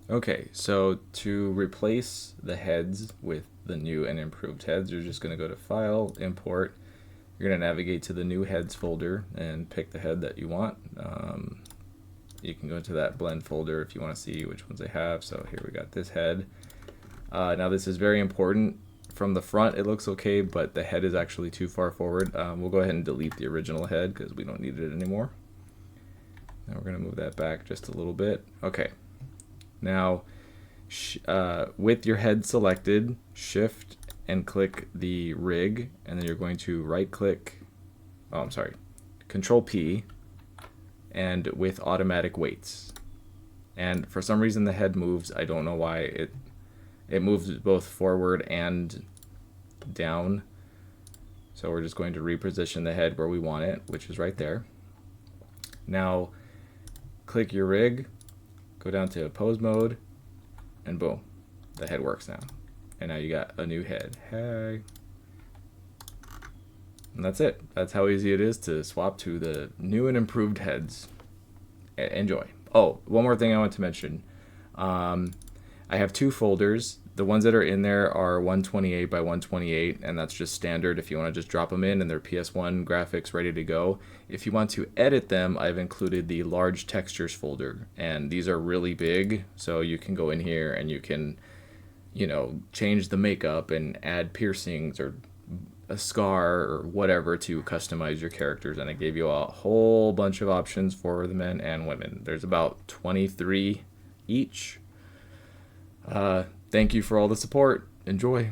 Okay, so to replace the heads with the new and improved heads, you're just going to go to File, Import. You're going to navigate to the New Heads folder and pick the head that you want. You can go into that blend folder if you want to see which ones they have. So here we got this head. Now this is very important. From the front it looks okay, but the head is actually too far forward. We'll go ahead and delete the original head because we don't need it anymore. Now we're going to move that back just a little bit. Okay. Now, with your head selected, shift and click the rig, and then you're going to right click, oh, I'm sorry, Control P, and with automatic weights. And for some reason the head moves. I don't know why. It moves both forward and down. So we're just going to reposition the head where we want it, which is right there. Now, click your rig, go down to pose mode, and boom, the head works now. And now you got a new head. Hey. And that's it. That's how easy it is to swap to the new and improved heads. Enjoy. Oh, one more thing I want to mention. I have two folders. The ones that are in there are 128 by 128, and that's just standard if you want to just drop them in and they're PS1 graphics ready to go. If you want to edit them, I've included the large textures folder, and these are really big, so you can go in here and you can, change the makeup and add piercings or a scar or whatever to customize your characters. And I gave you a whole bunch of options for the men and women. There's about 23 each. Thank you for all the support. Enjoy.